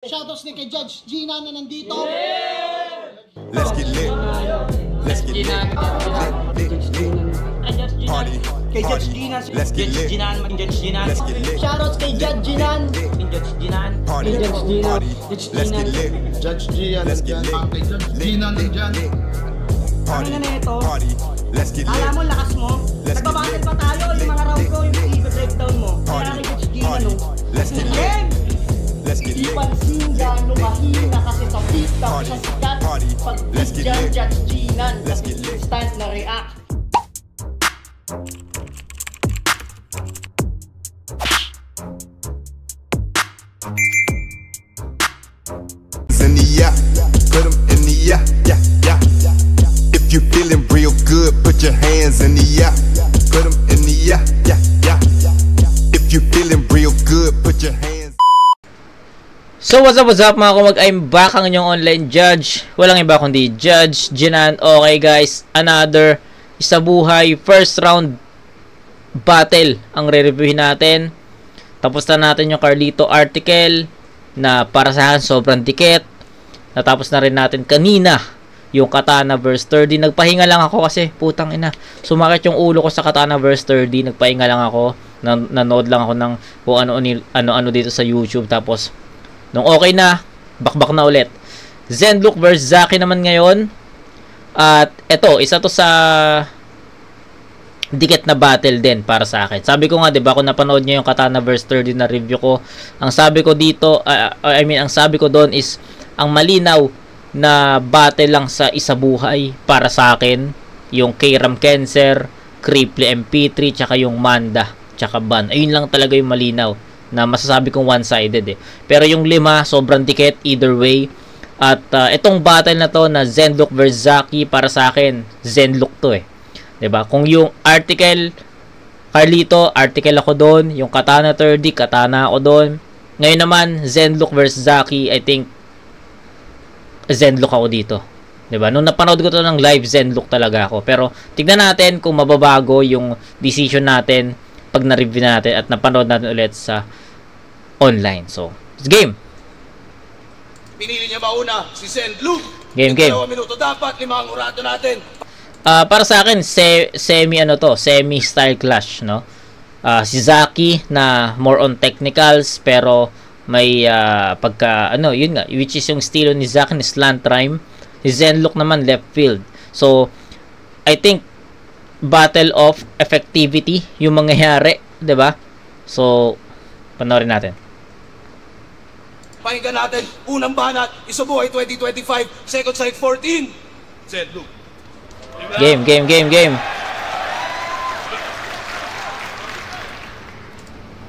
Shoutouts ni kay Judge Gina na nandito. Let's get lit. Let's get lit. Party. Kay Judge Gina. Let's get lit. Let's get lit. Shoutouts kay Judge Gina. Party. Party. Let's get lit. Judge Gian. Let's get lit. Kay Judge Gina nandyan. Party. Ano na ito? Party. Let's get lit. Alam mo, lakas mo. Let's get Nagbabattle lit. pa tayo. Yung mga round ko, yung i-breakdown mo. Kaya Party. kay Judge Gina, Party. no? Let's get lit. Game! Let's get Di lit. pansin gano'ng mahina kasi sa pista Party. sa sikat. Party. Pag Let's get dyan, lit. Judge Gina. Let's get lit. Instant na react. In the yeah, put 'em in the yeah, yeah, yeah. If you feeling real good, put your hands in the yeah, put 'em in the yeah, yeah, yeah. If you feeling real good, put your hands. So what's up mga kumag, I'm back ang inyong online judge. Walang iba kundi Judge Jinan. Okay guys, another isa buhay first round battle ang re-reviewin natin. Tapos na natin yung Carlito article na para sa akin sobrang dikit. Natapos na rin natin kanina yung Katana vs 30. Nagpahinga lang ako kasi putang ina, sumakit yung ulo ko sa Katana vs 30. Nagpahinga lang ako, nanood lang ako ng kung ano dito sa YouTube. Tapos nung okay na, bakbak na ulit. Zenlook vs Zaki naman ngayon. At eto, isa to sa dikit na battle din para sa akin. Sabi ko nga, 'di ba, kung napanood niyo yung Katana vs 30 na review ko, ang sabi ko dito, ang sabi ko doon is ang malinaw na battle lang sa isa buhay para sa akin, yung K-Ram Cancer, Cripply MP3, tsaka yung Manda, tsaka Ban. Ayun lang talaga yung malinaw na masasabi kong one-sided eh. Pero yung lima, sobrang dikit either way. At itong battle na to na Zenlook vs Zaki, para sa akin, Zenlook to eh. 'Di ba? Kung yung article Carlito, article ako doon, yung Katana 30, Katana ako doon. Ngayon naman, Zenlook vs Zaki, I think Zenlook ako dito. 'Di ba? Nung napanood ko to ng live, Zenlook talaga ako. Pero tignan natin kung mababago yung decision natin pag na-review natin at napanood natin ulit sa online. So, it's game. Pinili niya mauna si Zenlook. Game. 2 minuto dapat, 5 ang urado natin. Para sa akin, semi style clash, no? Si Zaki na more on technicals, pero may pagka yun nga, which is yung estilo ni Zaki ni slant rhyme. Si Zenlook naman left field. So I think battle of effectivity yung mangyayari, 'di ba? So panoorin natin. Pakinggan natin, unang banat, Isubuhay 2025, second side 14. Zenlook. Game.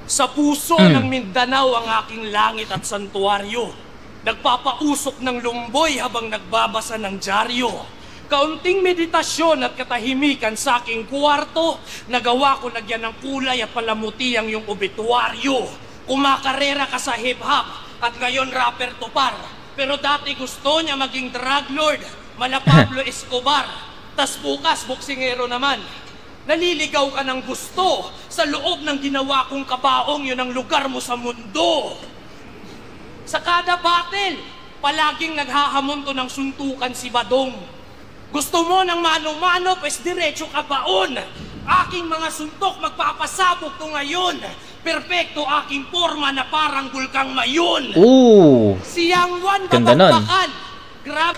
Sa puso ng Mindanao ang aking langit at santuaryo. Nagpapausok ng lumboy habang nagbabasa ng dyaryo. Kaunting meditasyon at katahimikan sa aking kwarto, nagawa ko lagyan ng kulay at palamuti ang iyong obituaryo. Kumakarera ka sa hip-hop at ngayon rapper to par. Pero dati gusto niya maging drug lord, mala Pablo Escobar. Tas bukas, boksingero naman. Naliligaw ka ng gusto. Sa loob ng ginawa kong kabaong, yun ang lugar mo sa mundo. Sa kada battle, palaging naghahamon to ng suntukan si Badong. Gusto mo ng mano-mano, pues diretso ka baon. Aking mga suntok, magpapasabog to ngayon. Perpekto aking forma na parang bulkang mayon. Siyang one Ganda nun. babakbakan.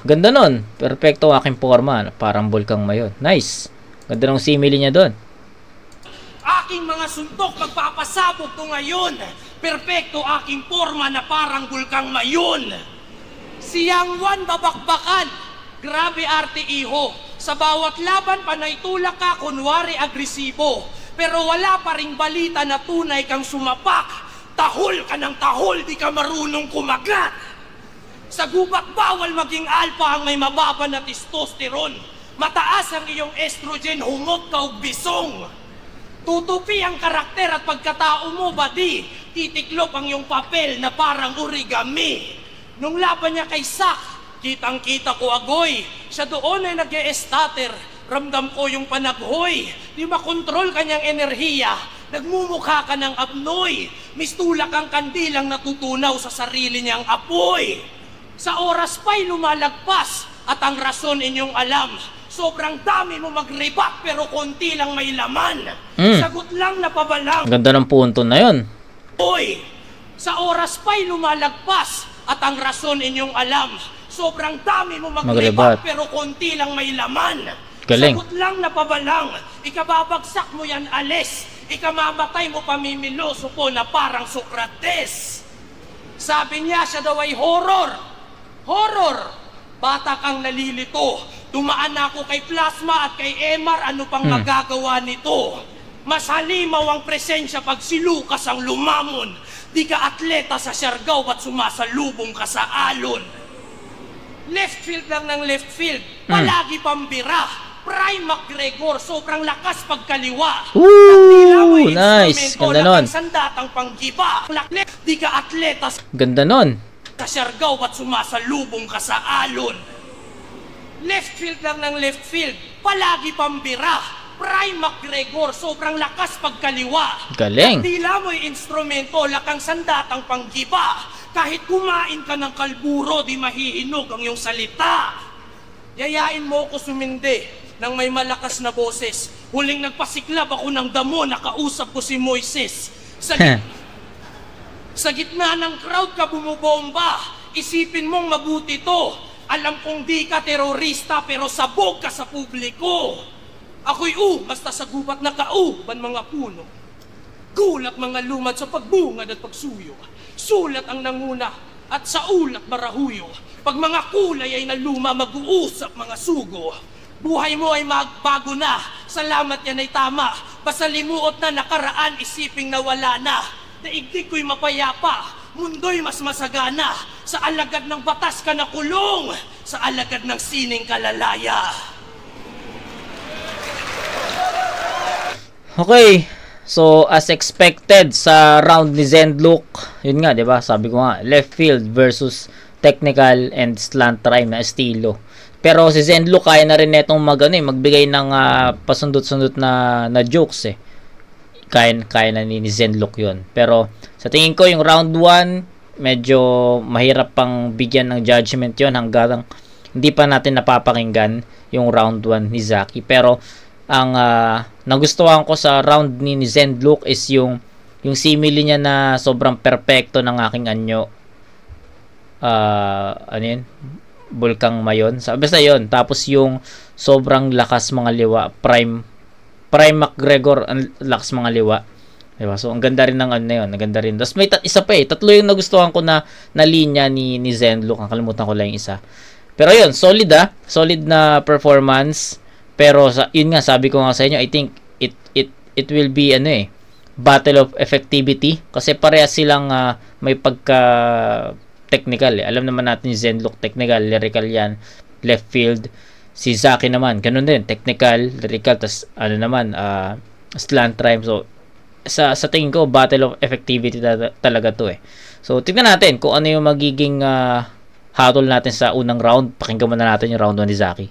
Ganda nun. Perfecto aking forma, parang bulkang mayon. Nice. Ganda ng simile niya doon. Aking mga suntok, magpapasabog to ngayon. Perpekto aking forma na parang bulkang mayon. Siyang one babakbakan. Grabe arte iho. Sa bawat laban, panay tulak ka, kunwari agresibo. Pero wala pa ring balita na tunay kang sumapak. Tahol ka ng tahol, di ka marunong kumagat. Sa gubat, bawal maging alpha ang may mababa na testosterone. Mataas ang iyong estrogen, hungot ka og bisong. Tutupi ang karakter at pagkatao mo, badi. Titiklop ang iyong papel na parang origami. Nung laban niya kay Sak, kitang-kita ko agoy. Siya doon ay nag-e-statter. Ramdam ko yung panaghoy. Di makontrol kanyang enerhiya. Nagmumukha ka ng abnoy. Mistulak ang kandilang natutunaw sa sarili niyang apoy. Sa oras pa'y lumalagpas at ang rason inyong alam. Sobrang dami mo mag-rebut pero konti lang may laman. Sagot lang na pabalang. Ganda ng punto na yun. Oy, sa oras pa'y lumalagpas at ang rason inyong alam. Sobrang dami mo mag-rebut pero konti lang may laman. Galing. Sagot lang na pabalang. Ikababagsak mo yan alis. Ikamamatay mo pamimiloso po na parang Socrates. Sabi niya siya daw ay horror. Horror. Bata kang nalilito. Dumaan ako kay Plasma at kay Emar. Ano pang magagawa nito? Mas halimaw ang presensya pag si Lucas ang lumamon. Di ka atleta sa Siargao at sumasalubong ka sa alon. Left field lang ng left field. Palagi pambira. Prime McGregor, sobrang lakas pagkaliwa. Ooh, nice. Ganda nun. Sandatang panggiba. Di ka atleta Ganda nun. sa Siargao at sumasalubong ka sa alon. Left field lang ng left field. Palagi pambira. Prime McGregor, sobrang lakas pagkaliwa. Galing. Tila mo'y instrumento, lakang sandatang panggiba. Kahit kumain ka ng kalburo, di mahihinog ang iyong salita. Yayain mo ko sumindi nang may malakas na boses. Huling nagpasiklab ako ng damo, nakausap ko si Moises. Sa gitna ng crowd ka bumubomba. Isipin mong mabuti to. Alam kong di ka terorista pero sabog ka sa publiko. Ako'y basta sa gubat na ban mga puno. Gulat mga lumad sa pagbungad at pagsuyo. Sulat ang nanguna at sa ulat marahuyo. Pag mga kulay ay naluma, mag-uusap mga sugo. Buhay mo ay magbago na, salamat yan ay tama. Basta limuot na nakaraan, isiping nawala na. Daigdig ko'y mapayapa, mundo'y mas masagana. Sa alagad ng batas ka nakulong, sa alagad ng sining kalalaya. Okay. So, as expected sa round ni Zenlook, yun nga, di ba? Sabi ko nga, left field versus technical and slant rhyme na estilo. Pero si Zenlook kaya na rin netong magbigay ng pasundot-sundot na jokes eh. Kaya na ni Zenlook yun. Pero sa tingin ko yung round 1, medyo mahirap pang bigyan ng judgment yun hanggang hindi pa natin napapakinggan yung round 1 ni Zaki. Pero ang nagustuhan ko sa round ni Zenlook is yung simile niya na sobrang perpekto ng aking anyo. Ano yun? Bulkang Mayon. Basta yun. Tapos yung sobrang lakas mga liwa. Prime McGregor ang lakas mga liwa. Diba? So, ang ganda rin ng ano na yun. Ang ganda rin. Tapos may isa pa eh. Tatlo yung nagustuhan ko na linya ni Zenlook. Ang kalimutan ko lang yung isa. Pero yun, solid solid na performance. Pero yun nga, sabi ko nga sa inyo, I think it will be battle of effectivity. Kasi parehas silang may pagka technical eh. Alam naman natin yung Zenlook technical, lyrical yan, left field. Si Zaki naman, ganun din, technical, lyrical, tas slant rhyme. So, sa tingin ko, battle of effectivity talaga to eh. So, tignan natin kung ano yung magiging hatol natin sa unang round. Pakinggan muna natin yung round 1 ni Zaki.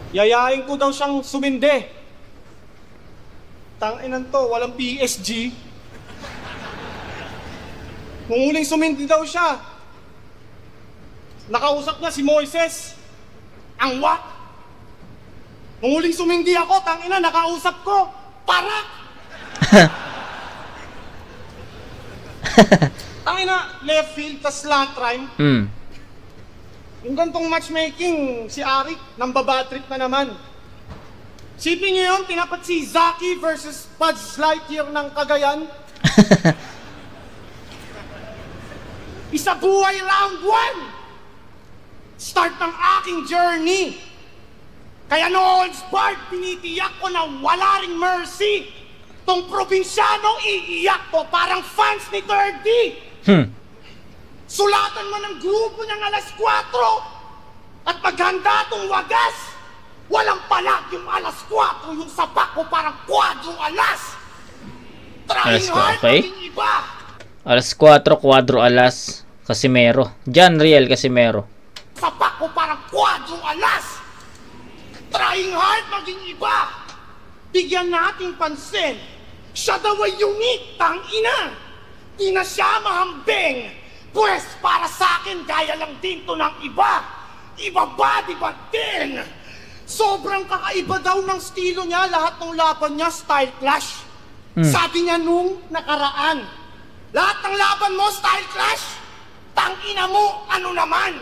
Yayain ko daw siyang sumindi. Tanginan to, walang PSG. Nung huling sumindi daw siya, nakausap niya si Moises. Ang what? Nung huling sumindi ako, tangina, nakausap ko. Para! Tangina, left field, tas slant rhyme. Yung gantong matchmaking, si Arik, nang babatrip na naman. Sipin niyo yun, tinapat si Zaki versus Buzz Lightyear ng Cagayan. Isa buhay round 1! Start ng aking journey. Kaya no holds barred, tinitiyak ko na wala ring mercy. Tong probinsyano, iiyak ko parang fans ni 30. Sulatan mo ng grupo niyang alas 4 at paghanda tong wagas, walang palag yung alas 4, yung sapak ko parang kwadro alas. Trying hard maging iba. Alas 4, kwadro alas. Casimero. Janriel Casimero. Sapak ko parang kwadrong alas. Trying hard maging iba. Bigyan nating pansin. Siya daw ay unique, tangina. Di na siya mahambing. Pwes para sa akin, gaya lang din to ng iba. Iba ba, di ba din? Sobrang kakaiba daw ng estilo niya. Lahat ng laban niya, style clash. Sabi niya nung nakaraan, lahat ng laban mo, style clash. Tangina mo, ano naman?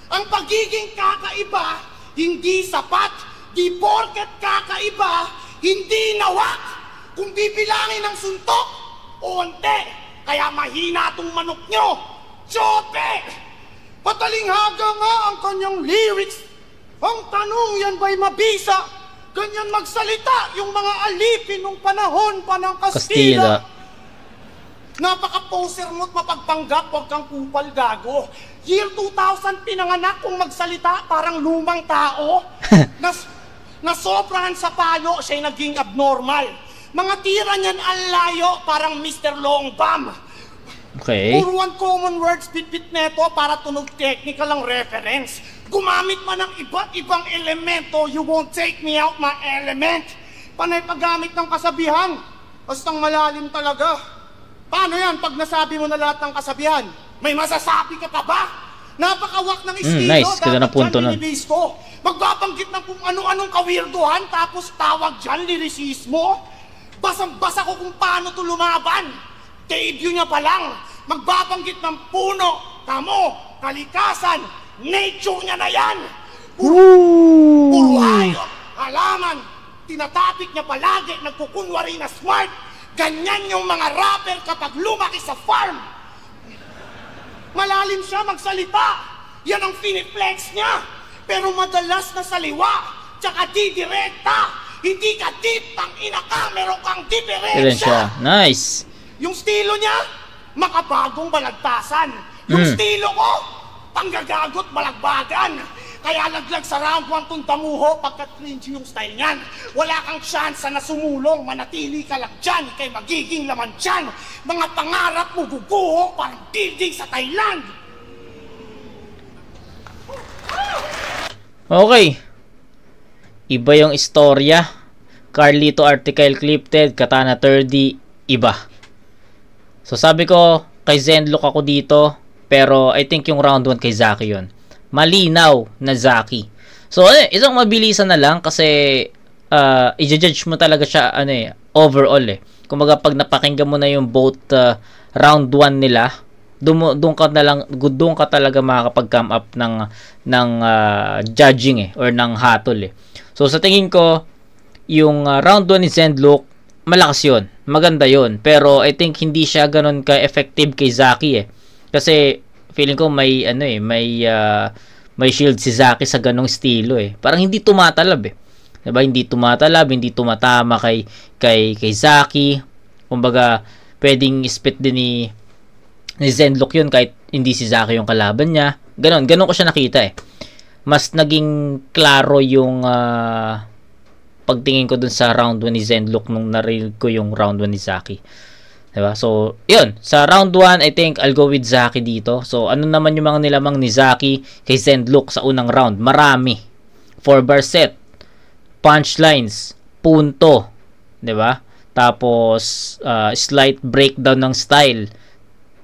Ang pagiging kakaiba, hindi sapat. Di porket kakaiba, hindi nawak. Kung bibilangin ng suntok, onte. Kaya mahina tong manok nyo. Chope! Patalinghaga nga ang kanyang lyrics. Ang tanong, yan ba'y mabisa? Ganyan magsalita yung mga alipin nung panahon pa ng Kastila. Napaka-poser mo't mapagpanggap, huwag kang kupal gago. Year 2000 pinanganak kung magsalita parang lumang tao. Nasobrahan sa palo, siya'y naging abnormal. Mga tira niyan ang layo, parang Mr. Longbam. Okay. Puro common words bit-bit neto para tunog technical ang reference. Gumamit man ng iba't ibang elemento, you won't take me out my element. Panay paggamit ng kasabihan, bastang malalim talaga. Paano yan pag nasabi mo na lahat ng kasabihan? May masasabi ka pa ba? Napakawak ng estilo, nice. Ganda na punto nun. ko. Magbabanggit ng kung ano-anong kawirduhan, tapos tawag dyan lirisismo. Basang-basa ko kung paano to lumaban. Debut niya pa lang, magbabanggit ng puno, damo, kalikasan, nature niya na yan. Puro hayop, halaman, tinatapik niya palagi, nagkukunwari na smart. Ganyan yung mga rapper kapag lumaki sa farm. Malalim siya magsalita, yan ang finiflex niya. Pero madalas na saliwa, tsaka di direkta. Hindi ka deep, ang inaka, meron kang diferensya. Nice. Yung estilo niya, makabagong balagtasan. Yung estilo ko, panggagagot balagbagan. Kaya laglag sa round 1 tong damuho pagkat cringy yung style niyan. Wala kang chance na sumulong, manatili ka lang dyan, kay magiging laman dyan. Mga pangarap mo bubuho, parang building sa Thailand. Okay. Iba yung istorya. Carlito article clipped, Katana 30, iba. So sabi ko, kay Zenlock ako dito, pero I think yung round 1 kay Zaki yun. Malinaw na Zaki. So isang mabilisan na lang kasi i-judge mo talaga siya overall eh. Kumbaga pag napakinggan mo na yung both round 1 nila, doon ka talaga makakapag-come up ng judging eh, or ng hatol eh. So sa tingin ko, yung round 1 ni Zenlock, malakas yun, maganda yun, pero I think hindi siya ganun ka-effective kay Zaki eh. Kasi feeling ko may shield si Zaki sa ganong estilo eh. Parang hindi tumatalab eh. Diba? Hindi tumatalab, hindi tumatama kay Zaki. Kumbaga, pwedeng spit din ni Zenlock yun kahit hindi si Zaki yung kalaban niya. Ganon ko siya nakita eh. Mas naging klaro yung pagtingin ko dun sa round 1 ni Zenlock nung narinig ko yung round 1 ni Zaki. Diba? So, yun. Sa round 1, I think I'll go with Zaki dito. So, ano naman yung mga nilamang ni Zaki kay Zenlock sa unang round? Marami. 4-bar set. Punchlines. Punto. Diba? Tapos, slight breakdown ng style.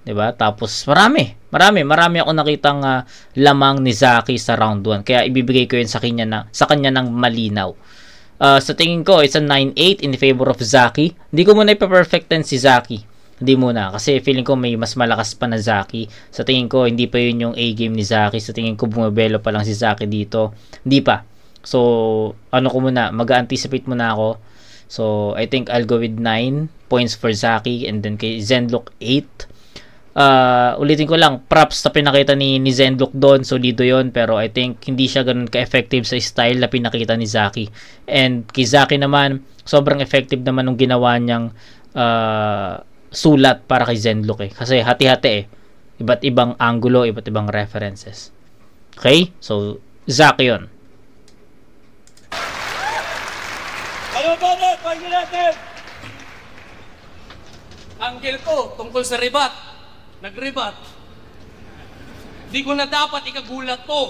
Diba? Tapos, marami ako nakitang lamang ni Zaki sa round 1. Kaya, ibibigay ko yun sa kanya ng malinaw. Sa tingin ko, it's a 9-8 in favor of Zaki. Hindi ko muna ipa-perfect 10 si Zaki. Hindi muna. Kasi feeling ko may mas malakas pa na Zaki. Sa tingin ko, hindi pa yun yung A-game ni Zaki. Sa tingin ko, bumabelo pa lang si Zaki dito. Hindi pa. So, ano ko muna, mag-anticipate muna ako. So, I think I'll go with 9 points for Zaki. And then kay Zenlock, 8. Ulitin ko lang, props na pinakita ni Zenlock doon, solido yon, pero I think hindi siya ganun ka-effective sa style na pinakita ni Zaki. And kay Zaki naman, sobrang effective naman nung ginawa niyang sulat para kay Zenlock eh. Kasi hati-hati eh. Iba't ibang angulo, iba't ibang references. Okay? So, Zaki yun. Ano ba na? Pagin natin! Angle ko tungkol sa rebat. Nag-rebat. Di ko na dapat ikagulat to.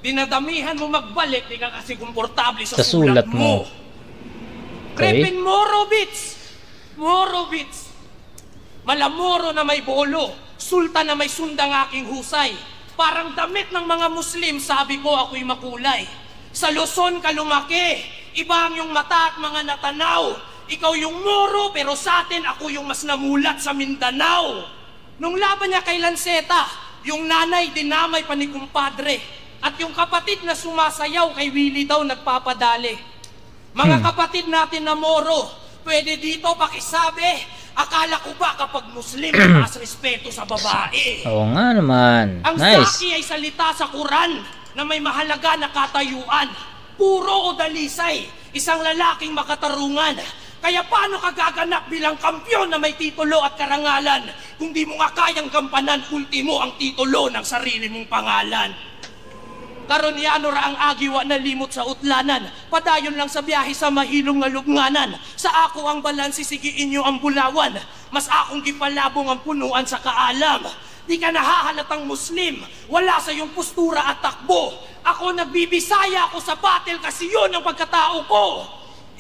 Dinadamihan mo magbalik, di ka kasi komportable sa sulat sulat mo. Okay. Krepin Morovitz! Morovitz! Malamoro na may bolo, sultan na may sundang aking husay. Parang damit ng mga Muslim, sabi ko ako'y makulay. Sa Luzon ka lumaki, iba ang iyong mata at mga natanaw. Ikaw yung Moro, pero sa atin ako yung mas namulat sa Mindanao. Nung laban niya kay Lanceta, yung nanay dinamay pa ni kumpadre. At yung kapatid na sumasayaw kay Willie daw nagpapadali. Mga kapatid natin na Moro, pwede dito pakisabi, akala ko ba kapag Muslim mas respeto sa babae? Oo nga naman. Ang Nice. saki ay salita sa Quran na may mahalaga na katayuan. Puro o dalisay, isang lalaking makatarungan. Kaya paano ka gaganap bilang kampyon na may titulo at karangalan kung di mo nga kayang gampanan ultimo ang titulo ng sarili mong pangalan? Karonyano ra ang agiwa na limot sa utlanan, padayon lang sa biyahe sa mahilong nga lubnganan. Sa ako ang balansi, sigiin nyo ang bulawan, mas akong gipalabong ang punuan sa kaalam. Di ka nahahalatang Muslim, wala sa iyong postura at takbo. Ako nagbibisaya ako sa battle kasi yun ang pagkatao ko.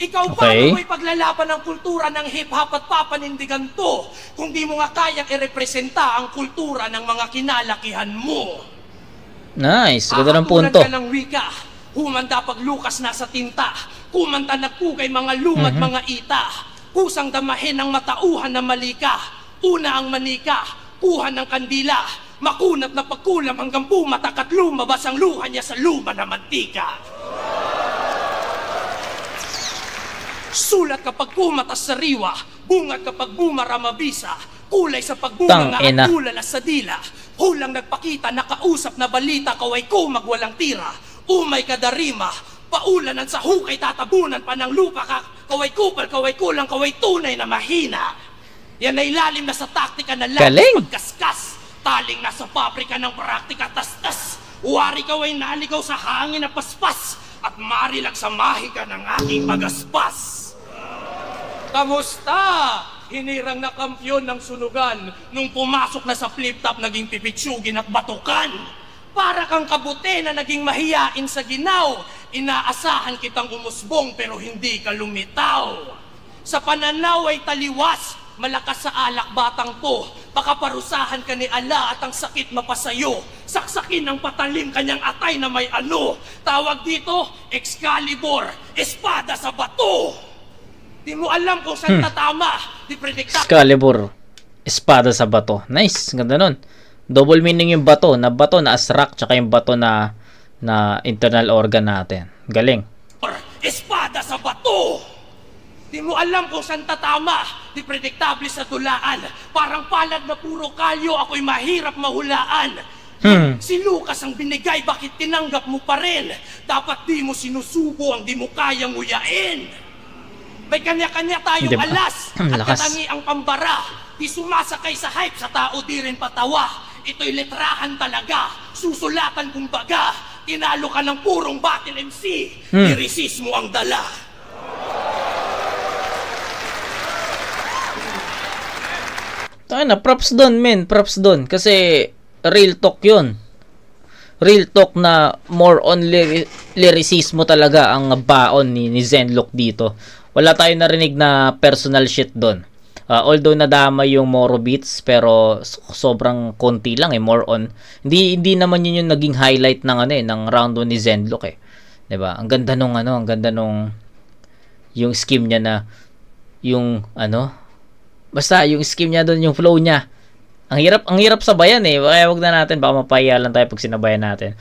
Ikaw ba mo'y paglalaban ng kultura ng hip-hop at papanindigan to kung di mo nga kayang irepresenta ang kultura ng mga kinalakihan mo? Nice. Ganda ng punto. Ka ng wika, humanda paglukas na sa tinta, kumanta nagpugay mga lumad mga ita, kusang damahin ng matauhan na malika, una ang manika, kuha ng kandila, makunat na pagkulam hanggang pumatak at lumabas ang luha niya sa luma na mantika. Sulat kapag kumatas sa riwa, bungat kapag bumara mabisa, kulay sa pagbunga nga at tulala sa dila. Hulang nagpakita, nakausap na balita, kaway ko magwalang tira. Umay kadarima, paulanan sa hukay, tatabunan pa ng lupa ka. Kaway kupal, kaway kulang, kaway tunay na mahina. Yan ay lalim na sa taktika na labis pagkaskas. Taling nasa pabrika ng praktika, tastas. Uwari kaway naligaw sa hangin na paspas. At marilag sa mahika ng aking magaspas. Kamusta? Hinirang na kampyon ng sunugan. Nung pumasok na sa flip-top, naging pipitsugin at batukan. Para kang kabute na naging mahiyain sa ginaw. Inaasahan kitang umusbong pero hindi ka lumitaw. Sa pananaw ay taliwas, malakas sa alak batang to. Baka parusahan ka ni ala at ang sakit mapasayo. Saksakin ng patalim kanyang atay na may ano. Tawag dito, Excalibur, espada sa bato. Di mo alam kung saan tatama. Di predikta. Excalibur, espada sa bato. Nice, ganda nun. Double meaning yung bato na asrak, tsaka yung bato na internal organ natin. Galing. Espada sa bato. Di mo alam kung saan tatama. Di prediktable sa tulaan. Parang palad na puro kalyo, ako'y mahirap mahulaan. Si Lucas ang binigay, bakit tinanggap mo pa rin? Dapat di mo sinusubo ang di mo kayang nguyain. May kanya-kanya tayong alas at katangi ang pambara. Di sumasakay sa hype, sa tao di rin patawa. Ito'y letrahan talaga, susulatan kumbaga. Tinalo ka ng purong battle MC, i-resist mo ang dala. Tayo na, props doon men, props doon. Kasi real talk yun. Real talk na more on lyricismo talaga ang baon ni Zenlock dito. Wala tayong narinig na personal shit doon. Although nadama yung Moro beats, pero sobrang konti lang more on. Hindi naman yun yung naging highlight ng ng round 1 ni Zenlock 'Di ba? Ang ganda nung yung scheme niya na yung basta yung scheme niya doon, yung flow niya. Ang hirap sabayan Kaya wag na natin, baka mapahiya lang tayo pag sinabayan natin.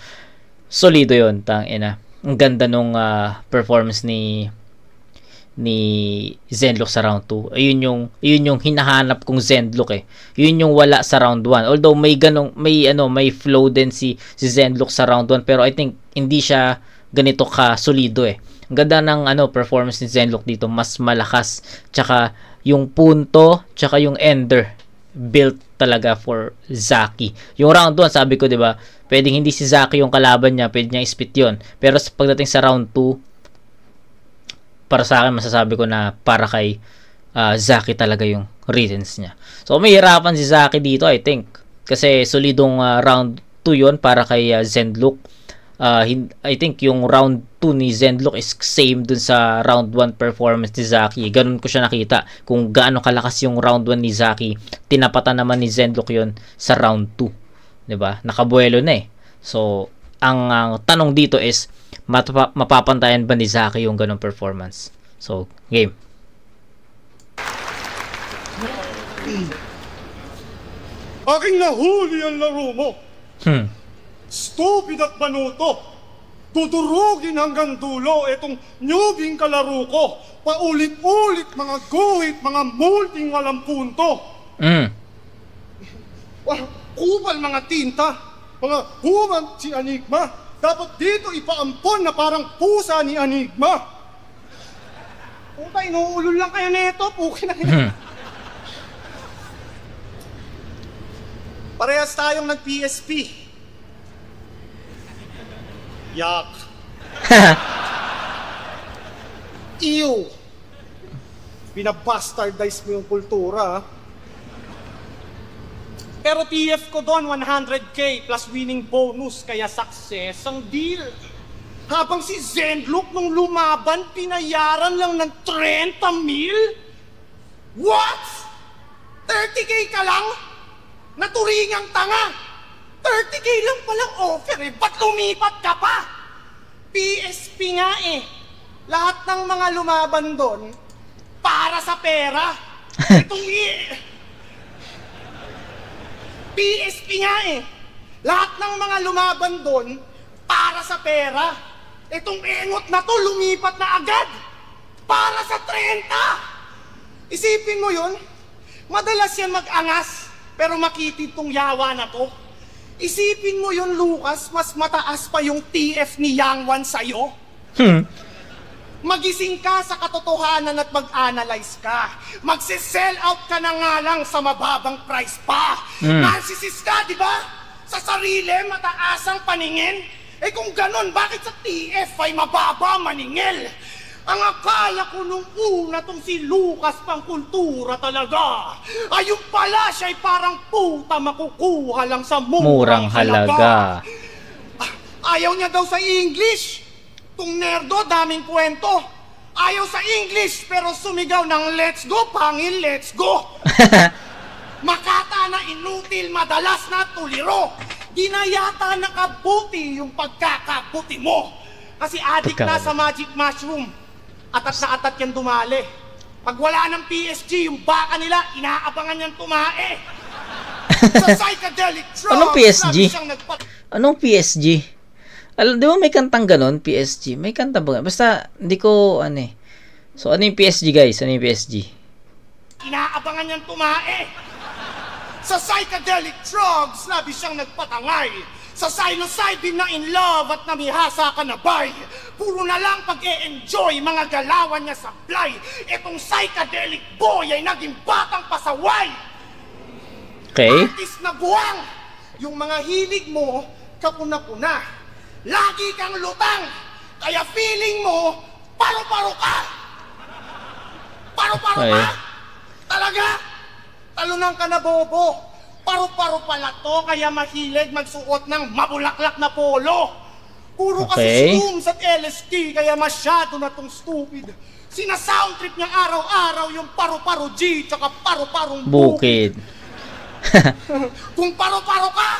Solido 'yon, tangina. Ang ganda nung performance ni Zenlock sa round 2. Ayun yung hinahanap kong Zenlock Yun yung wala sa round 1. Although may flow din si Zenlock sa round 1, pero I think hindi siya ganito ka solido Ang ganda ng performance ni Zenlock dito, mas malakas. Tsaka yung punto, tsaka yung ender built talaga for Zaki. Yung round 1, sabi ko, 'di ba? Pwedeng hindi si Zaki yung kalaban niya, pwede niya i-spit 'yon. Pero pagdating sa round 2, para sa akin, masasabi ko na para kay Zaki talaga yung reasons niya. So, may hirapan si Zaki dito, I think. Kasi solidong round 2 yon para kay Zenlook. I think yung round 2 ni Zenlook is same dun sa round 1 performance ni Zaki. Ganun ko siya nakita. Kung gaano kalakas yung round 1 ni Zaki, tinapatan naman ni Zenlook yon sa round 2. 'Di ba? Nakabuelo na eh. So, ang tanong dito is, mapapantayan ba ni Zaki yung ganung performance? So, game. Aking nahuli ang laro mo. Stupid at banuto. Tudurugin hanggang dulo itong newbing kalaro ko. Paulit-ulit mga guhit, mga multing walang punto. Kupal mga tinta. Mga human si Enigma. Dapat dito ipaampon na parang pusa ni Enigma. Puta, inuulol lang kayo nito. Pukin na yun. Parehas tayong nag-PSP. Yak. Ew. Binabastardize mo yung kultura, ha? Pero TF ko doon, 100k plus winning bonus, kaya success ang deal. Habang si Zenlook nung lumaban, pinayaran lang ng 30 mil? What? 30k ka lang? Naturingang tanga! 30k lang palang offer eh, ba't lumipat ka pa? PSP nga eh. Lahat ng mga lumaban doon, para sa pera. Itong PSP nga eh. Lahat ng mga lumaban doon, para sa pera. Itong engot na to, lumipat na agad. Para sa 30! Isipin mo yun, madalas yan mag-angas, pero makitid tong yawa na to. Isipin mo yun, Lucas, mas mataas pa yung TF ni Yang Wan sa'yo. Magising ka sa katotohanan at mag-analyze ka. Magse-sell out ka na nga lang sa mababang price pa. Narcissist ka, di ba? Sa sarili, mataas ang paningin. Eh kung ganun, bakit sa TF ay mababa maningil? Ang akala ko nung una tong si Lucas pang kultura talaga. Ayun pala siya'y parang puta makukuha lang sa murang halaga. Ayaw niya daw sa English. Tung nerdo, daming kwento. Ayaw sa English, pero sumigaw ng let's go, pangil, let's go. Makata na inutil, madalas na tuliro. Di na yata nakabuti yung pagkakabuti mo. Kasi adik na sa magic mushroom. Atat na atat yan dumali. Pag wala ng PSG, yung baka nila, inaabangan yan tumae. Sa psychedelic drugs, anong PSG? Anong PSG? Alam, di ba may kantang ganon, PSG? May kanta ba? Basta, hindi ko, ano eh. So, ano yung PSG, guys? Ano yung PSG? Inaabangan yan tumae. Sa psychedelic drugs, labi siyang nagpatangay. Sa psilocybin na in love at namihasa ka na bay. Puro na lang pag-e-enjoy mga galawan niya sa fly. Etong psychedelic boy ay naging batang pasaway. Okay. Artist na buwang. Yung mga hilig mo, kapuna-puna. Lagi kang lutang. Kaya feeling mo, paro-paro ka. Paro-paro ka? Talaga? Talunan ka na, bobo. Paro-paro pala to, kaya mahilig magsuot ng mabulaklak na polo. Puro kasi shrooms at LSD, kaya masyado na tong stupid. Sina-soundtrip niya araw-araw yung paro-paro G, tsaka paro-parong bukid. Kung paro-paro ka,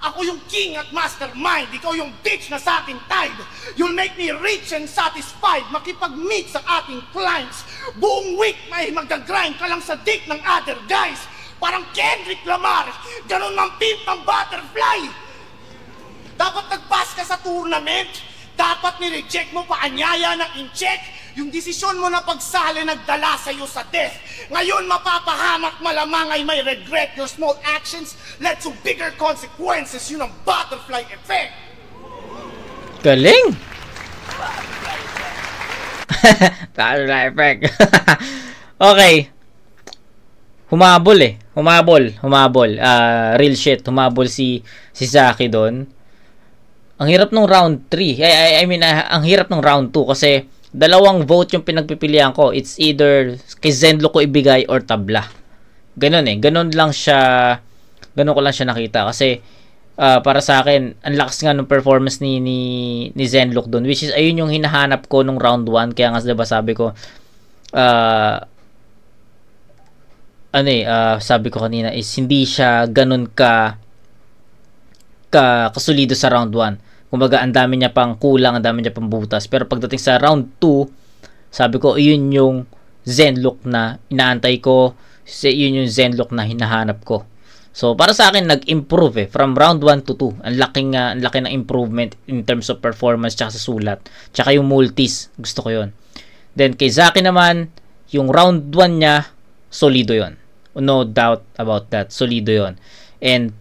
ako yung king at mastermind. Ikaw yung bitch na sa akin tied. You'll make me rich and satisfied. Makipag-meet sa ating clients. Buong week may magdagrind ka lang sa dick ng other guys. Parang Kendrick Lamar, ganun mang pimp ng butterfly. Dapat nag-pass ka sa tournament, dapat ni-reject mo pa anyaya ng in-check. Yung desisyon mo na pagsali nagdala sa'yo sa death. Ngayon mapapahamak malamang ay may regret. Your small actions led to bigger consequences. Yun ang butterfly effect. Galing! Butterfly effect. Okay. Humabol eh. Humabol. Real shit. Humabol si Zaki doon. Ang hirap nung round 3. I mean, ang hirap nung round 2 kasi dalawang vote yung pinagpipilian ko. It's either kay Zenlook ko ibigay or tabla. Ganon eh. Ganon ko lang siya nakita kasi para sa akin, ang lakas nga ng performance ni Zenlook doon, which is ayun yung hinahanap ko nung round 1. Kaya nga diba sabi ko sabi ko kanina is hindi siya ganun kasulido sa round 1. Kumbaga ang dami niya pang kulang, ang dami niya pang butas. Pero pagdating sa round 2, sabi ko ayun yung Zenlook na inaantay ko, yun yung Zenlook na hinahanap ko. So, para sa akin, nag-improve from round 1 to 2. Ang laki ng improvement in terms of performance tsaka sa sulat. Tsaka yung multis. Gusto ko yun. Then, kay Zaki naman, yung round 1 niya, solido yon. No doubt about that. Solido yon.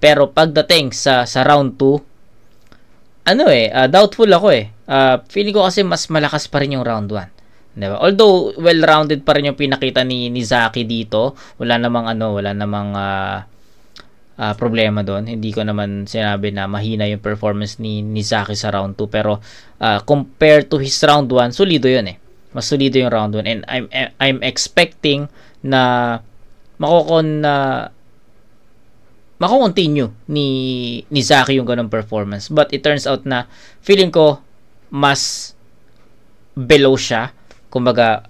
Pero pagdating sa round 2, doubtful ako feeling ko kasi mas malakas pa rin yung round 1. Diba? Although, well-rounded pa rin yung pinakita ni Zaki dito. Wala namang problema doon. Hindi ko naman sinabi na mahina yung performance ni Zaki sa round 2, pero compared to his round 1, solido yun mas solido yung round 1, and I'm expecting na mako-continue ni Zaki yung ganung performance, but it turns out na feeling ko mas below siya. Kumbaga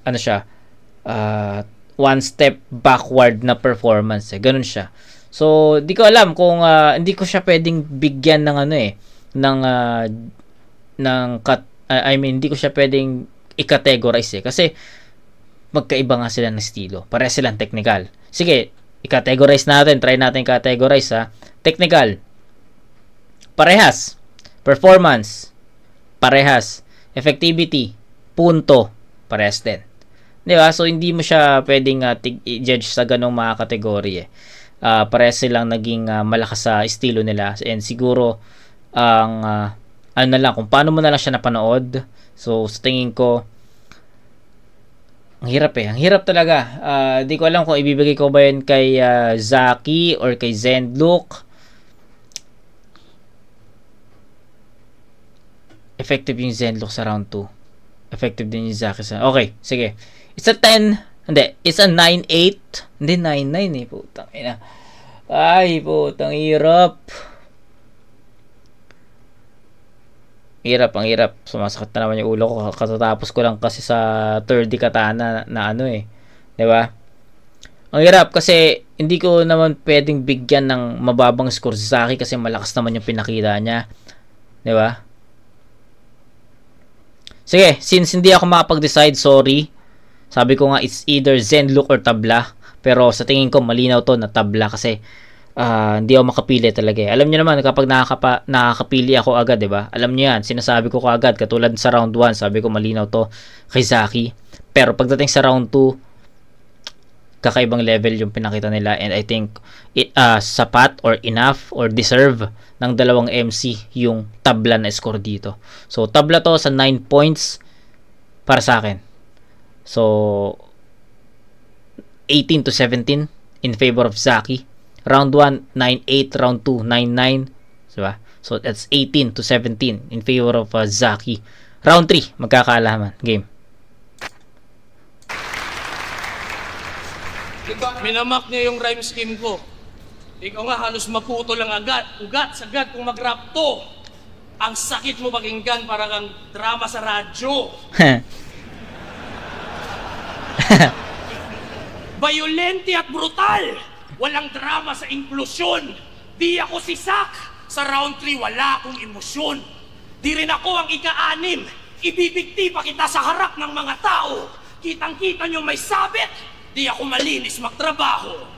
one step backward na performance ganun siya. So, di ko alam kung hindi ko siya pwedeng bigyan ng hindi ko siya pwedeng i-categorize kasi magkaiba nga sila ng estilo. Pareha silang technical. Sige, i-categorize natin. Try natin i-categorize Technical. Parehas. Performance. Parehas. Effectivity. Punto. Parehas din. Di ba? So, hindi mo siya pwedeng i-judge sa ganong mga kategory parehas silang naging malakas sa estilo nila, and siguro ang kung paano mo na lang siya napanood. So sa tingin ko ang hirap talaga. Di ko alam kung ibibigay ko ba yun kay Zaki or kay Zenlook. Effective yung Zenlook sa round 2, effective din yung Zaki sa... Okay, sige, it's a 10. Hindi, it's a 9-8. Hindi, 9-9 putang ina. Ay, putang hirap. Ang hirap. Sumasakit na naman yung ulo ko. Katatapos ko lang kasi sa 3D katana na diba? Ang hirap kasi hindi ko naman pwedeng bigyan ng mababang score sa Zaki kasi malakas naman yung pinakita niya. Diba? Sige, since hindi ako makapag-decide, sorry. Sabi ko nga, it's either Zenlook or tabla. Pero sa tingin ko, malinaw to na tabla kasi hindi ako makapili talaga Alam niyo naman, kapag nakakapili ako agad, diba? Alam niyo yan, sinasabi ko agad. Katulad sa round 1, sabi ko malinaw to kay Zaki. Pero pagdating sa round 2, kakaibang level yung pinakita nila. And I think, sapat or enough or deserve ng dalawang MC yung tabla na score dito. So, tabla to sa 9 points para sa akin. So, 18-17 in favor of Zaki. Round 1, 9-8. Round 2, 9-9. Diba? So, that's 18-17 in favor of Zaki. Round 3, magkakaalaman. Game. Minamak niya yung rhyme scheme ko. Ikaw nga halos maputo lang ugat sagad kung mag-rap to. Ang sakit mo pakinggan, parang kang drama sa radyo. Violente at brutal. Walang drama sa inklusyon. Di ako si Zak. Sa round 3 wala akong emosyon. Di rin ako ang ika-6. Ibibigti pa kita sa harap ng mga tao. Kitang-kita nyo may sabit. Di ako malinis magtrabaho.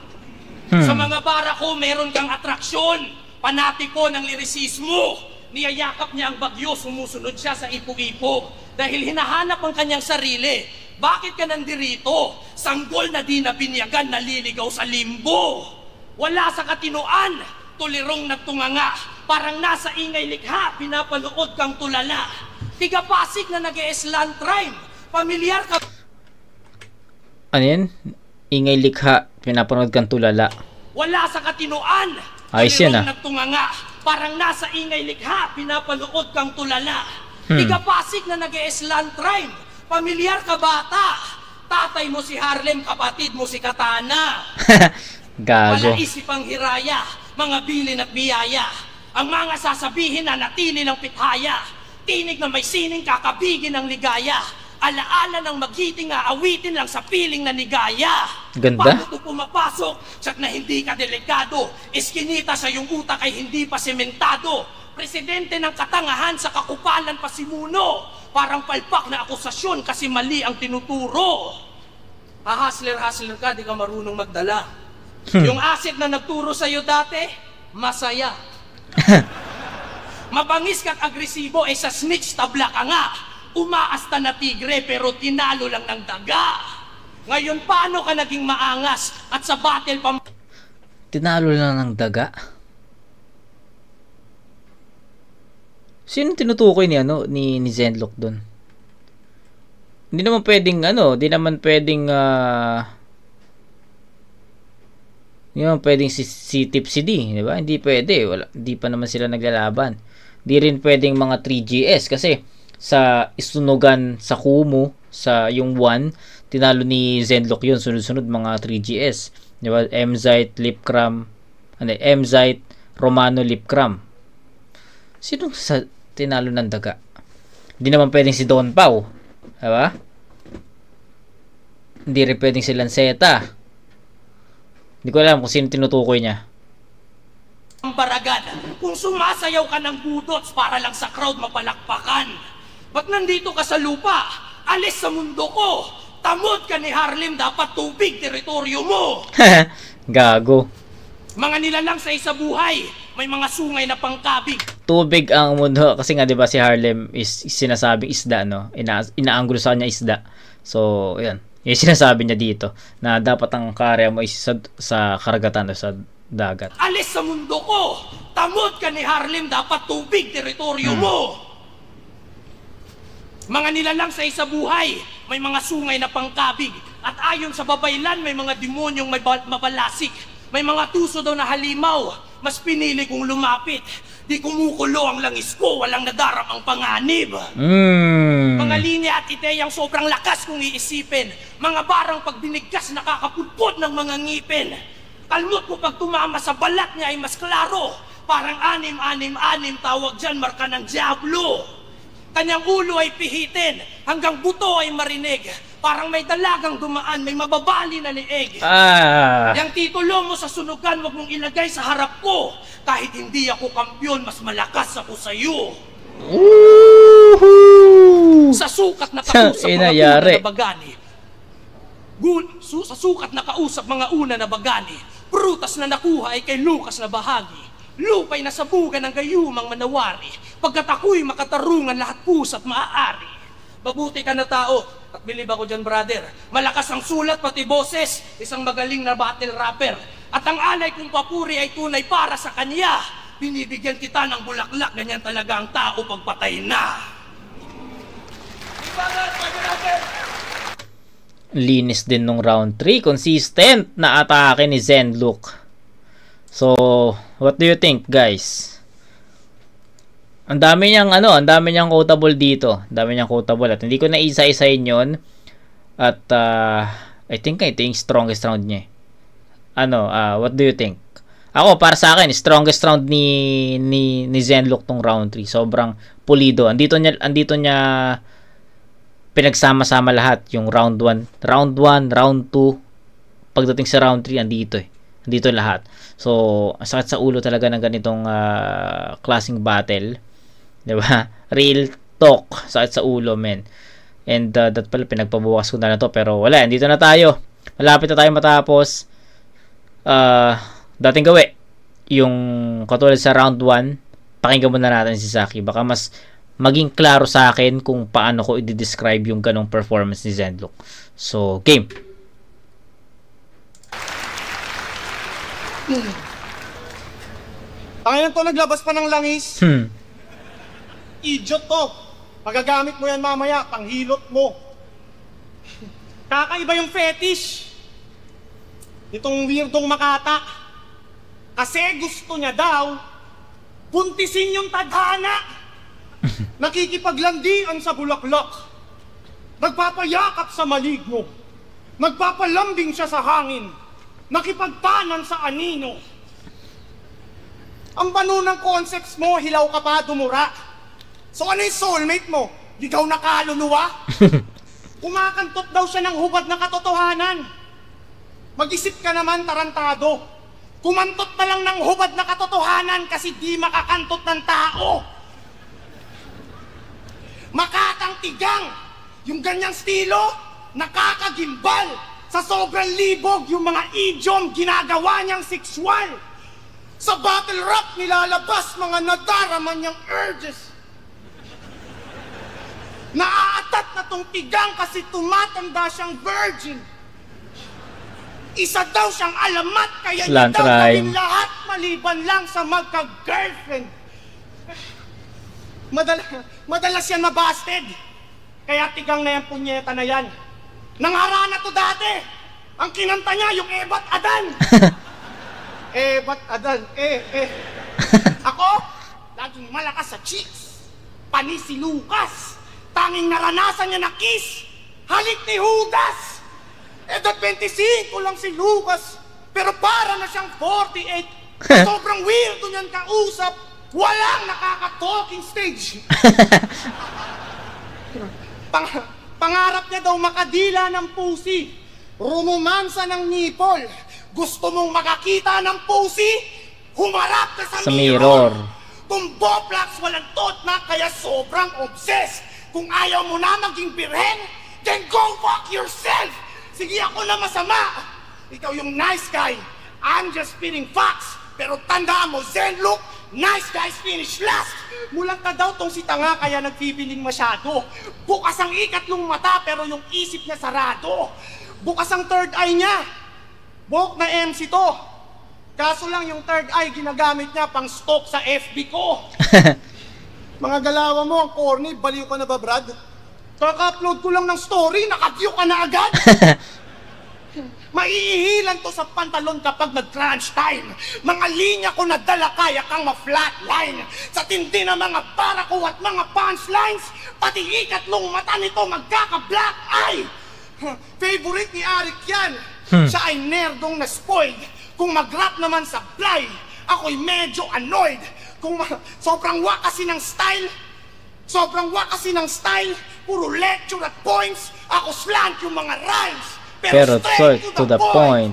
Sa mga bara ko meron kang atraksyon. Panatiko ng lirisismo. Niyayakap niya ang bagyo, sumusunod siya sa ipo-ipo. Dahil hinahanap ang kanyang sarili. Bakit ka nandirito? Sanggol na di na binyagan, naliligaw sa limbo. Wala sa katinoan, tulirong nagtunganga. Parang nasa ingay likha, pinapanood kang tulala. Tiga-Pasig na nag-e-slant rhyme. Pamilyar ka... Ano yan? Ingay likha, pinapanood kang tulala. Wala sa katinoan, tulirong nagtunganga. Parang nasa ingay likha, pinapanood kang tulala. Tiga-Pasig na nag-e-slant rhyme. Pamilyar ka bata. Tatay mo si Harlem, kapatid mo si Katana. Gago. Wala isip ang hiraya, mga bilin at biyaya. Ang mga sasabihin na natili ng pithaya, tinig na may sining kakabigin ng ligaya, alaala ng maghiting aawitin lang sa piling na nigaya. Ganda. Paano ito pumapasok? Tsak na hindi ka delikado, iskinita sa iyong utak ay hindi pa sementado. Presidente ng katangahan sa kakupalan pa si Muno, parang palpak na akusasyon kasi mali ang tinuturo. Hahasler-hasler ka, di ka marunong magdala. Yung asset na nagturo sa'yo dati, masaya. Mabangis ka't agresibo, sa snitch tabla ka nga. Umaasta na tigre pero tinalo lang ng daga. Ngayon paano ka naging maangas at sa battle pa... Tinalo lang ng daga? Sino tinutukoy ni ni Zenlok doon? Hindi naman pwedeng si Tipsy D, di ba? Hindi pwede, hindi pa naman sila naglalaban. Hindi rin pwedeng mga 3GS kasi sa isunugan sa Kumu, sa yung 1, tinalo ni Zenlok yun, sunod-sunod mga 3GS. Di ba? Mzite, Lipcram, Mzite, Romano, Lipcram. Sino sa tinalo ng daga? Hindi naman pwedeng si Don Pau. Diba? Hindi rin pwedeng si Lanceta. Hindi ko alam kung sino tinutukoy niya. Ang baragad, kung sumasayaw ka ng budots para lang sa crowd mapalakpakan. Ba't nandito ka sa lupa? Alis sa mundo ko. Tamod ka ni Harlem, dapat tubig teritoryo mo. Gago. Mga nilalang sa isa buhay, may mga sungay na pangkabig. Tubig ang mundo kasi nga 'di ba si Harlem is sinasabing isda, no? Inaanggulo sa kanya isda. So, 'yan. Yung sinasabi niya dito na dapat ang karya mo is sa karagatan o sa dagat. Alis sa mundo ko. Tamod ka ni Harlem, dapat tubig teritoryo mo. Mga nilalang sa isa buhay, may mga sungay na pangkabig. At ayon sa babaylan, may mga demonyong may mabalasik. May mga tuso daw na halimaw. Mas pinili kong lumapit. Di kumukulo ang langis ko, walang nadaramang panganib. Mga linya at ideyang sobrang lakas kung iisipin. Mga barang pag binigkas nakakapudpod ng mga ngipin. Kalmot ko pag tumama sa balat niya ay mas klaro. Parang anim, tawag dyan marka ng Diablo. Kanyang ulo ay pihitin, hanggang buto ay marinig. Parang may dalagang dumaan, may mababali na lieg. Yang titulo mo sa sunugan, wag mong ilagay sa harap ko. Kahit hindi ako kampiyon, mas malakas ako sa'yo. Sa sukat na kausap mga una na bagani. Sa sukat na kausap mga una na bagani. Prutas na nakuha ay kay Lucas na bahagi. Lupay na sabugan ng gayumang manawari. Pagkat ako'y makatarungan lahat pusa't maaari. Mabuti ka na tao, at bilib ako dyan brother. Malakas ang sulat pati boses, isang magaling na battle rapper. At ang alay kong papuri ay tunay para sa kanya. Binibigyan kita ng bulaklak, ganyan talaga ang tao pagpatay na. Linis din nung round 3, consistent na atake ni Zenlok. So, what do you think, guys? Ang dami niyang quotable dito. Ang dami niyang quotable at hindi ko na isa-isahin 'yon. At I think ito yung strongest round niya. What do you think? Ako, para sa akin, strongest round ni Zenlok tong round 3. Sobrang pulido. Andito niya pinagsama-sama lahat, yung round 1, round 2. Pagdating sa round 3, andito lahat. So, sakit sa ulo talaga ng ganitong klaseng battle. 'Di ba? Real talk, sakit sa ulo, men. And that pala pinagpabukas ko na to, pero wala, dito na tayo. Malapit na tayo matapos. Dating gawi yung katulad sa round 1, pakinggan muna natin si Saki. Baka mas maging klaro sa akin kung paano ko i-describe yung ganong performance ni Zenlok. So, game. Tanginan to, naglabas pa ng langis. Idiot to. Magagamit mo yan mamaya, panghilot mo. Kakaiba yung fetish itong weirdong Makata. Kasi gusto niya daw buntisin yung tadhana. Nakikipaglandian sa bulaklak. Nagpapayakap sa maligno. Nagpapalambing siya sa hangin. Nakipagtanan sa anino. Ang bano ng concepts mo, hilaw ka pa, dumura. So ano yung soulmate mo? Ligaw na kaluluwa? Kumakantot daw siya ng hubad na katotohanan. Mag-isip ka naman, tarantado. Kumantot na lang ng hubad na katotohanan kasi di makakantot ng tao. Makakangtigang. Yung ganyang stilo, nakakagimbal. Sa sobrang libog, yung mga idiom, ginagawa niyang sexual. Sa battle rap, nilalabas mga nadarama niyang urges. Naaatat na tong tigang kasi tumatanda siyang virgin. Isa daw siyang alamat, kaya niya daw gawin lahat maliban lang sa magka-girlfriend. Madalas yan mabasted. Kaya tigang na yan, punyeta na yan. Nangarana to dati. Ang kinanta niya, yung Ebat Adan. Ebat Adan, Ako, laging malakas sa cheeks. Panis si Lucas. Tanging naranasan niya na kiss. Halik ni Judas. Edad 25 lang si Lucas. Pero para na siyang 48. Sobrang weirdo niyan kausap. Walang nakaka-talking stage. Pangarap niya daw makadila ng pusi. Rumumansa ng nipol. Gusto mong makakita ng pusi? Humarap ka sa mirror. Kung Boplax walang tot na, kaya sobrang obsessed. Kung ayaw mo na maging birhen, then go fuck yourself! Sige, ako na masama. Ikaw yung nice guy. I'm just spitting facts. Pero tandaan mo, Zen look, nice guys finish last. Mulang ka daw tong si tanga kaya nagpipiling masyado. Bukas ang ikatlong mata pero yung isip niya sarado. Bukas ang third eye niya. Buhok na MC to. Kaso lang yung third eye ginagamit niya pang stock sa FB ko. Mga galawa mo, ang corny, baliw ka na ba, Brad? Kaka-upload ko lang ng story, naka-view ka na agad. Maiihilan to sa pantalon kapag nag-crunch time. Mga linya ko na dala kaya kang ma-flatline. Sa tindi na mga para ko at mga punchlines, pati ikatlong mata nito magkaka-black eye. Favorite ni Arik yan. Siya ay nerdong na-spoiled. Kung mag-rap naman sa fly, ako'y medyo annoyed. Kung sobrang wakasi ng style, puro lecture at points, ako slant yung mga rhymes, pero straight to the point.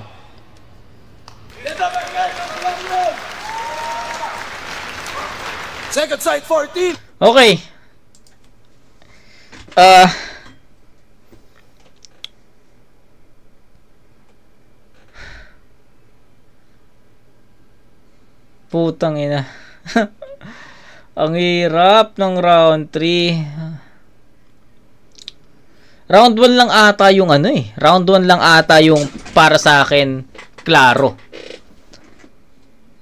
Second side 14. Okay. Putang ina. Ang hirap ng round 3. Round 1 lang ata yung Round 1 lang ata yung para sa akin klaro.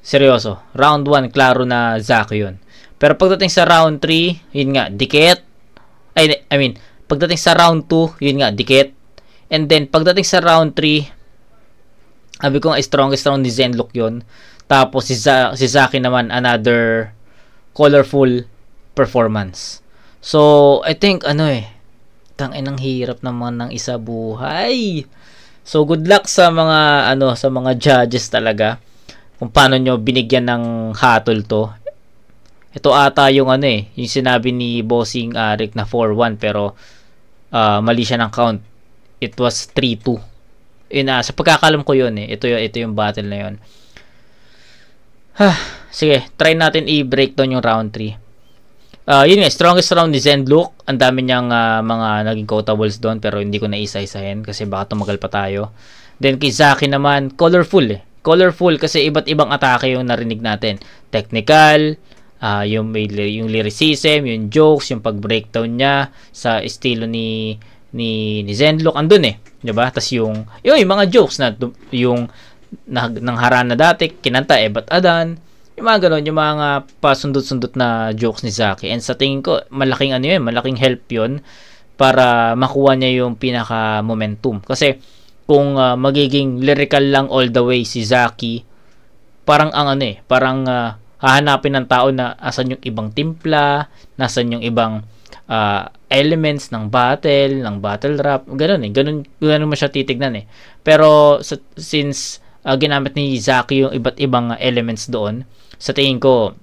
Seryoso. Round 1 klaro na Zaki yun. Pero pagdating sa round 3, yun nga, dikit. I mean, pagdating sa round 2, yun nga, dikit. And then, pagdating sa round 3, sabi ko nga, strongest round ni Zenlook yun. Tapos, si Zaki naman, another colorful performance. So, I think, tanginang hirap naman ng isa buhay. So, good luck sa mga, sa mga judges talaga. Kung paano nyo binigyan ng hatol to. Ito ata yung yung sinabi ni Bossing Arik na 4-1 pero mali siya ng count. It was 3-2. Sa pagkakalam ko yun Ito yung battle na yun. Sige, try natin i-breakdown yung round 3. Yun nga, strongest round ni Zenlook. Ang dami niyang mga naging quotables doon pero hindi ko na isa-isahin kasi baka tumagal pa tayo. Then kay Zaki naman, colorful Colorful kasi iba't ibang atake yung narinig natin. Technical, yung lyricism, yung jokes, yung pag-breakdown niya sa estilo ni Zenlook andun 'di ba? Tas yung mga jokes na yung nang harana dati kinanta Ebat Adan, yung mga ganon, yung mga pasundot-sundot na jokes ni Zaki. And sa tingin ko malaking malaking help 'yon para makuha niya yung pinaka momentum. Kasi kung magiging lyrical lang all the way si Zaki, parang parang hahanapin ng tao na asan yung ibang timpla, nasan yung ibang elements ng battle rap, ganun mo siya titignan Pero since ginamit ni Zaki yung iba't ibang elements doon. Sa tingin ko,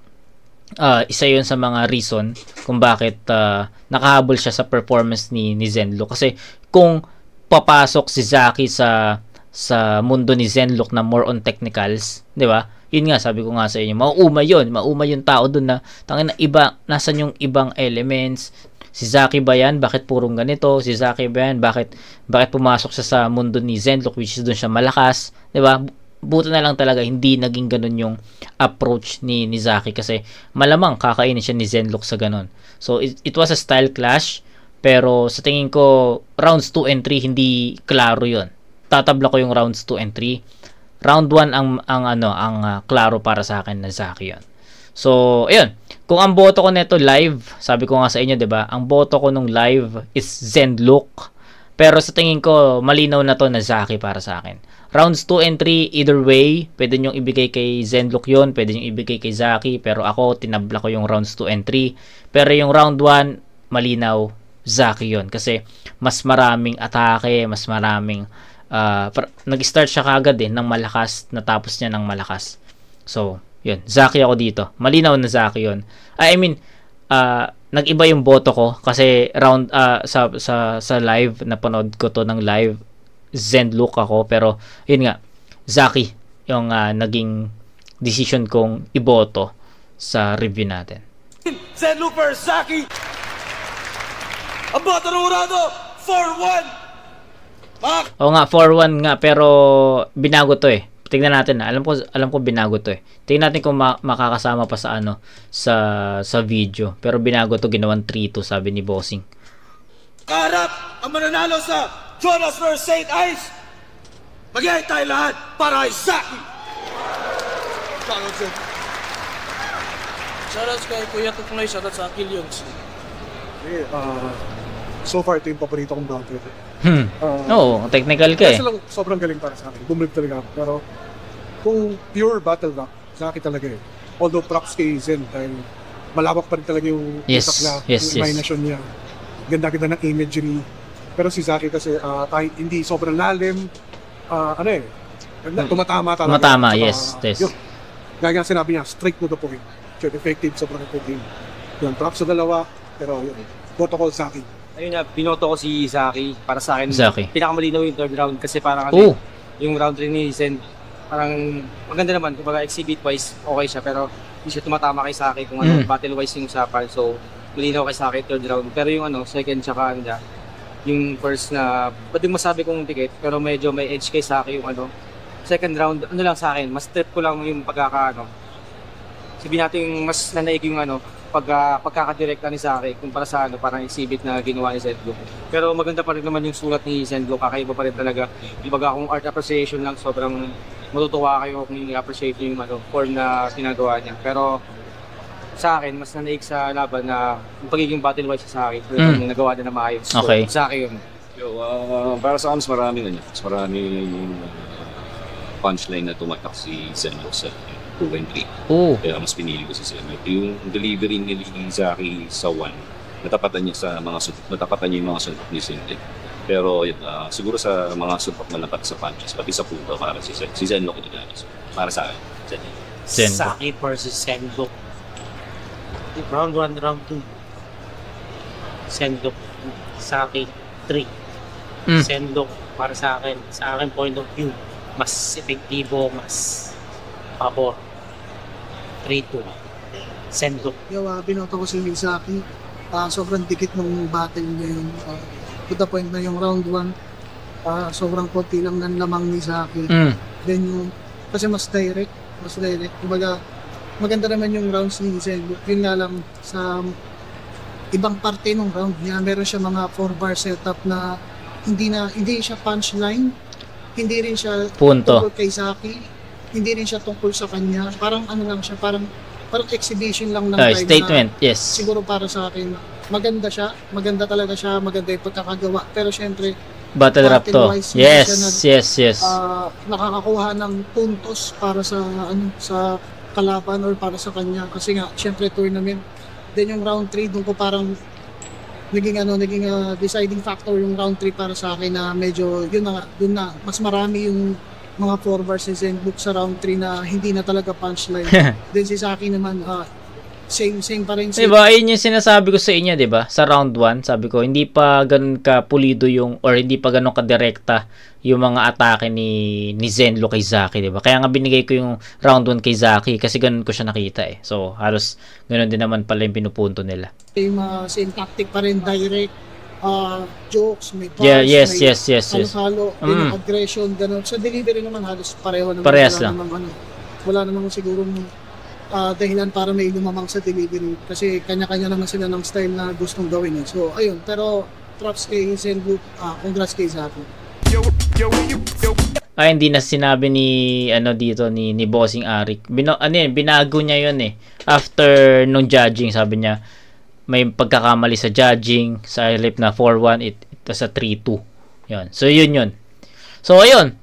isa yun sa mga reason kung bakit nakahabol siya sa performance ni Zenlok. Kasi kung papasok si Zaki sa mundo ni Zenlok na more on technicals, di ba? Yun nga, sabi ko nga sa inyo, mauumay yung tao dun na tangin na iba, nasan yung ibang elements. Si Zaki ba yan? Bakit purong ganito? Si Zaki ba yan? Bakit pumasok siya sa mundo ni Zenlok, which is dun siya malakas, di ba? Buto na lang talaga hindi naging ganun yung approach ni Zaki, kasi malamang kakainin siya ni Zenlok sa ganun. So it was a style clash, pero sa tingin ko rounds 2 and 3 hindi klaro yun. Tatabla ko yung rounds 2 and 3. Round 1 ang klaro para sa akin na Zaki yun. So ayun, kung ang boto ko nito live, sabi ko nga sa inyo, 'di ba? Ang boto ko nung live is Zenlok. Pero sa tingin ko malinaw na to na Zaki para sa akin. Rounds 2 and 3, either way, pwede nyo ibigay kay Zenlok yun, pwede nyo ibigay kay Zaki, pero ako, tinabla ko yung rounds 2 and 3. Pero yung round 1, malinaw, Zaki yun. Kasi, mas maraming atake, mas maraming, nag-start siya kagad ng malakas, natapos niya ng malakas. So, yun, Zaki ako dito. Malinaw na Zaki yun. I mean, nag-iba yung boto ko, kasi sa live, napanood ko to ng live, Zenlok ako, pero yun nga, Zaki yung naging decision kong iboto sa review natin. Zenlok versus Zaki. Ang boto ng urado, 4-1. Oo nga, 4-1 nga, pero binago to eh. Tingnan natin na. Alam ko binago to eh. Tingnan natin kung makakasama pa sa sa video. Pero binago to, ginawang 3-2, sabi ni Bossing. Kaharap ang mananalo sa Jonas vs. St. Ice. Mag-iay tayo lahat para kay Zaki. Shoutouts kay Kuya Tuknoy, shoutouts sa Killions. So far, ito yung paborito kong bouncer. Oo, technical ka eh. Kasi lang, sobrang galing para sa akin. Bumalik talaga ako. Pero kung pure battle rock, Zaki talaga eh. Although props kay Zen, dahil malawak pa rin talaga yung utak niya, yung imagination niya. Ganda-ganda ng imagery. Pero si Zaki kasi hindi sobrang lalim. Tumatama talaga. Tumatama, Saka, yes. Yun, gaya nga sinabi niya, straight to the point. So, effective, sobrang effective. Yun, props sa dalawa. Pero yun, boto ko Zaki. Ayun na, binoto ko si Zaki. Para sa akin, Zaki. pinakamalinaw yung third round kasi parang yung round 3 ni Zen, parang maganda naman. Kumbaga exhibit-wise, okay siya. Pero hindi siya tumatama kay Zaki kung battle-wise yung usapan. So, malinaw kay Zaki third round. Pero yung second tsaka yung first na, pwede masabi kong ticket, pero medyo may edge kay Zaki yung second round, lang sa akin, mas trip ko lang yung sabihin natin mas nanaig yung pagkakadirekta ni Zaki kumpara sa parang exhibit na ginawa ni Zenlok. Pero maganda pa rin naman yung sulat ni Zenlok, kakaiba pa rin talaga. Kumbaga kung art appreciation lang, sobrang matutuwa kayo kung i-appreciate yung form na ginagawa niya. Pero sa akin, mas nanaig sa laban na yung pagiging battle-wise sa akin. Yung nagawa na maayos. So, okay. Sa akin yun. Para sa akin, mas maraming punchline na tumatak si Zenlok sa 2 and 3. Kaya mas pinili ko si Zenlok. Yung delivery ni Zaki sa 1, natapatan niya yung mga suntok ni Zenlok. Pero siguro sa mga suntok na lapat sa punches, pati sa punto para si Zenlok ito na. Para sa akin, Zenlok. Zaki versus Zenlok. Round 1, round 2. Zenlok. Zaki 3. Zenlok para sa akin point of view, mas epektibo, mas pabor. 3-2. Zenlok. Binoto ko si Zaki. Sobrang dikit ng battle niya yun. To the point na yung round 1, sobrang konti lang ng lamang ni Zaki. Then yung, kasi mas direct. Kumbaga, maganda naman yung rounds ni Zenlok. Yun nga lang sa ibang parte ng round niya, meron siya mga 4-bar setup na hindi siya punchline, hindi rin siya tungkol kay Zaki, hindi rin siya tungkol sa kanya. Parang lang siya, parang exhibition lang ng time statement, na, yes. Siguro para sa akin, maganda siya, maganda talaga siya, maganda yung pagkakagawa. Pero syempre, battle rap to. Yes. Nakakakuha ng puntos para sa sa kalaban or para sa kanya kasi nga syempre tournament. Then yung round 3 doon ko parang naging deciding factor yung round 3 para sa akin na medyo yun na doon na mas marami yung mga 4 bars si Zenlook sa round 3 na hindi na talaga punchline. Then si Saki naman, same pa rin. Diba, ayun yung sinasabi ko sa inyo, diba? Sa round 1, sabi ko, hindi pa ganun ka pulido yung, or hindi pa ganun ka direkta yung mga atake ni Zenlook kay Zaki, diba? Kaya nga binigay ko yung round 1 kay Zaki kasi ganun ko siya nakita eh. So, halos ganun din naman pala yung pinupunto nila. Same tactic pa rin, direct, jokes, may punch, yes. halo-halo, aggression, ganun. Sa delivery naman, halos pareho naman. Parehas lang. Wala namang sigurong dahilan para may lumamang sa delivery kasi kanya-kanya naman sila ng style na gustong gawin eh. So ayun, pero props kay Zenlook, congrats kay Zaki. Hindi na sinabi ni dito ni Bossing Arik. Binago niya 'yon eh. After nung judging, sabi niya may pagkakamali sa judging, sa halip na 4-1 ito sa 3-2. 'Yon. So yun. So ayun.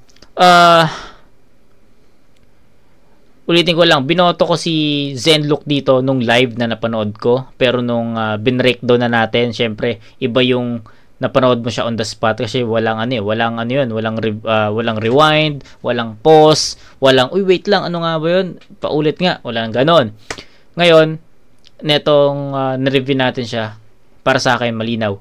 Ulitin ko lang, binoto ko si Zenlook dito nung live na napanood ko. Pero nung binreakdown na natin, syempre, iba yung napanood mo siya on the spot kasi walang rewind, walang pause, walang, uy, wait lang, ano nga ba yun? Paulit nga, walang ganon. Ngayon, netong na-review natin siya, para sa akin, malinaw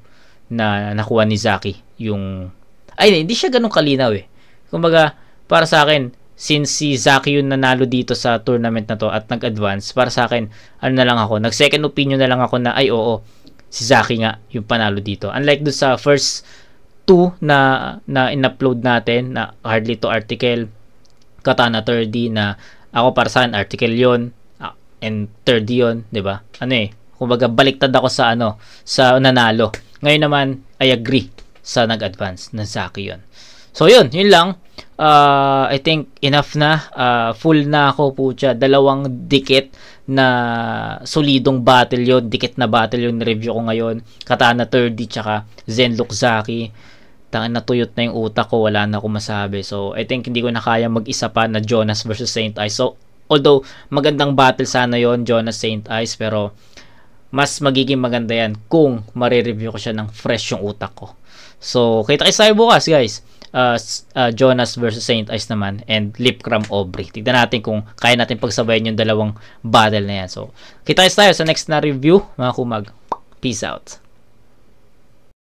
na nakuha ni Zaki yung, hindi siya ganun kalinaw eh. Kumbaga, para sa akin, since si Zaki yung nanalo dito sa tournament na to at nag-advance, para sa akin, nag-second opinion na lang ako na, oo, si Zaki nga yung panalo dito. Unlike do sa first 2 na in-upload natin, na Hardly to Article, Katana 3D, na ako para sa akin, Article yon and 3D yon, diba? Kumbaga, baliktad ako sa sa nanalo. Ngayon naman, I agree sa nag-advance na Zaki yon. So, yun lang. I think enough na. Full na ako po siya. 2 dikit na solidong battle yun. Dikit na battle yung review ko ngayon. Katana 3D tsaka Zenlook Zaki. Tangin na tuyot na yung utak ko. Wala na akong masabi. So, I think hindi ko na kaya mag-isa pa na Jonas versus Saint Ice. So, although magandang battle sana yon, Jonas Saint Ice, pero mas magiging maganda yan kung marireview ko siya ng fresh yung utak ko. So, kita kayo tayo bukas, guys. Jonas versus Saint Ice naman and Lipcram Aubrey. Tignan natin kung kaya natin pagsabayin yung dalawang battle na yan. So, kita tayo sa next na review, mga kumag. Peace out.